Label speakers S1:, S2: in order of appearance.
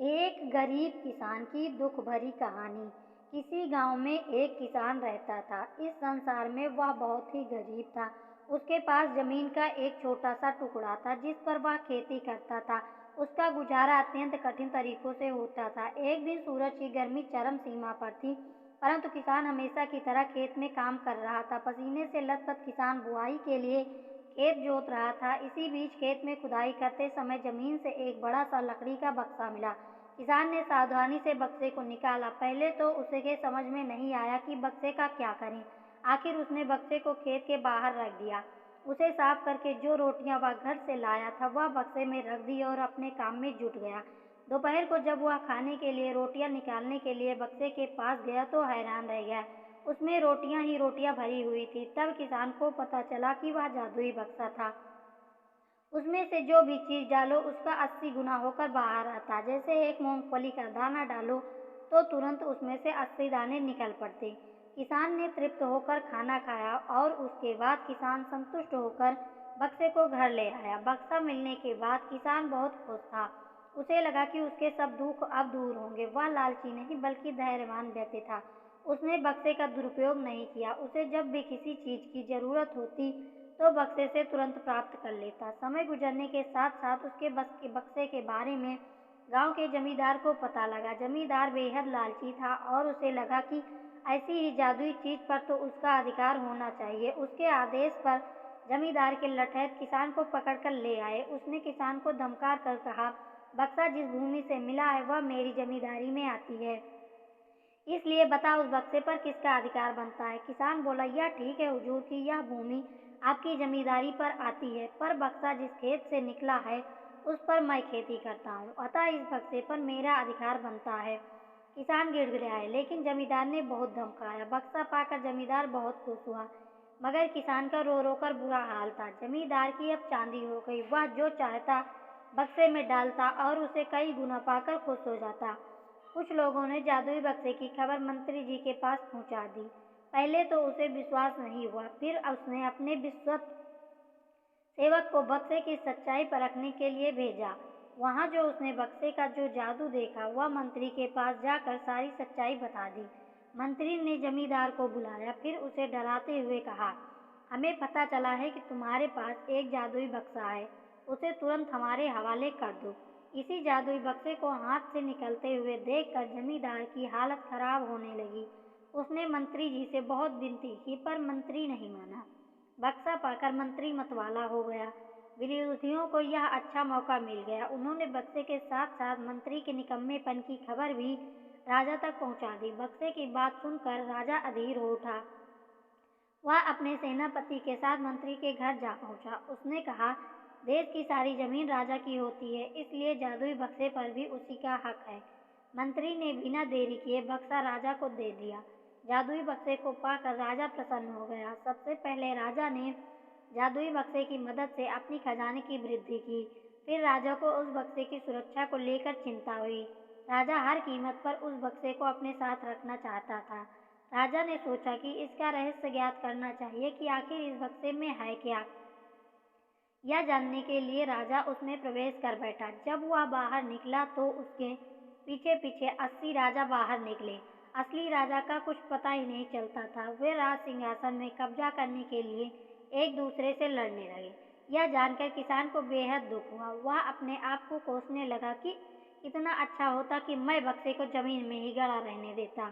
S1: एक गरीब किसान की दुख भरी कहानी। किसी गांव में एक किसान रहता था। इस संसार में वह बहुत ही गरीब था। उसके पास जमीन का एक छोटा सा टुकड़ा था जिस पर वह खेती करता था। उसका गुजारा अत्यंत कठिन तरीकों से होता था। एक दिन सूरज की गर्मी चरम सीमा पर थी, परंतु किसान हमेशा की तरह खेत में काम कर रहा था। पसीने से लथपथ किसान बुआई के लिए खेत जोत रहा था। इसी बीच खेत में खुदाई करते समय जमीन से एक बड़ा सा लकड़ी का बक्सा मिला। किसान ने सावधानी से बक्से को निकाला। पहले तो उसे समझ में नहीं आया कि बक्से का क्या करें। आखिर उसने बक्से को खेत के बाहर रख दिया। उसे साफ करके जो रोटियां वह घर से लाया था वह बक्से में रख दी और अपने काम में जुट गया। दोपहर को जब वह खाने के लिए रोटियां निकालने के लिए बक्से के पास गया तो हैरान रह गया। उसमें रोटियां ही रोटियां भरी हुई थी। तब किसान को पता चला कि वह जादुई बक्सा था। उसमें से जो भी चीज़ डालो उसका 80 गुना होकर बाहर आता। जैसे एक मूंगफली का दाना डालो तो तुरंत उसमें से 80 दाने निकल पड़ते। किसान ने तृप्त होकर खाना खाया और उसके बाद किसान संतुष्ट होकर बक्से को घर ले आया। बक्सा मिलने के बाद किसान बहुत खुश था। उसे लगा कि उसके सब दुख अब दूर होंगे। वह लालची नहीं बल्कि धैर्यवान व्यक्ति था। उसने बक्से का दुरुपयोग नहीं किया। उसे जब भी किसी चीज़ की जरूरत होती तो बक्से से तुरंत प्राप्त कर लेता। समय गुजरने के साथ साथ उसके बक्से के बारे में गांव के जमींदार को पता लगा। जमींदार बेहद लालची था और उसे लगा कि ऐसी ही जादुई चीज पर तो उसका अधिकार होना चाहिए। उसके आदेश पर जमींदार के लठैत किसान को पकड़कर ले आए। उसने किसान को धमका कर कहा, बक्सा जिस भूमि से मिला है वह मेरी जमींदारी में आती है, इसलिए बता उस बक्से पर किसका अधिकार बनता है। किसान बोला, यह ठीक है हुजूर की यह भूमि आपकी जमींदारी पर आती है, पर बक्सा जिस खेत से निकला है उस पर मैं खेती करता हूँ, अतः इस बक्से पर मेरा अधिकार बनता है। किसान गिड़गिड़ाए, लेकिन जमींदार ने बहुत धमकाया। बक्सा पाकर जमींदार बहुत खुश हुआ, मगर किसान का रो रो कर बुरा हाल था। जमींदार की अब चांदी हो गई। वह जो चाहता बक्से में डालता और उसे कई गुना पाकर खुश हो जाता। कुछ लोगों ने जादुई बक्से की खबर मंत्री जी के पास पहुंचा दी। पहले तो उसे विश्वास नहीं हुआ, फिर उसने अपने विश्वस्त सेवक को बक्से की सच्चाई परखने के लिए भेजा। वहां जो उसने बक्से का जो जादू देखा वह मंत्री के पास जाकर सारी सच्चाई बता दी। मंत्री ने जमींदार को बुलाया, फिर उसे डराते हुए कहा, हमें पता चला है कि तुम्हारे पास एक जादुई बक्सा है, उसे तुरंत हमारे हवाले कर दो। इसी जादुई बक्से को हाथ से निकलते हुए देखकर जमींदार की हालत खराब होने लगी। उसने मंत्री जी से बहुत विनती की, पर मंत्री नहीं माना। बक्सा पाकर मंत्री मतवाला हो गया। विरोधियों को यह अच्छा मौका मिल गया। उन्होंने बक्से के साथ साथ मंत्री के निकम्मेपन की खबर भी राजा तक पहुंचा दी। बक्से की बात सुनकर राजा अधीर हो उठा। वह अपने सेनापति के साथ मंत्री के घर जा पहुंचा। उसने कहा, देश की सारी जमीन राजा की होती है, इसलिए जादुई बक्से पर भी उसी का हक है। मंत्री ने बिना देरी किए बक्सा राजा को दे दिया। जादुई बक्से को पाकर राजा प्रसन्न हो गया। सबसे पहले राजा ने जादुई बक्से की मदद से अपनी खजाने की वृद्धि की। फिर राजा को उस बक्से की सुरक्षा को लेकर चिंता हुई। राजा हर कीमत पर उस बक्से को अपने साथ रखना चाहता था। राजा ने सोचा कि इसका रहस्य ज्ञात करना चाहिए कि आखिर इस बक्से में है क्या। यह जानने के लिए राजा उसमें प्रवेश कर बैठा। जब वह बाहर निकला तो उसके पीछे पीछे 80 राजा बाहर निकले। असली राजा का कुछ पता ही नहीं चलता था। वे राज सिंहासन में कब्जा करने के लिए एक दूसरे से लड़ने लगे। यह जानकर किसान को बेहद दुख हुआ। वह अपने आप को कोसने लगा कि कितना अच्छा होता कि मैं बक्से को जमीन में ही गड़ा रहने देता।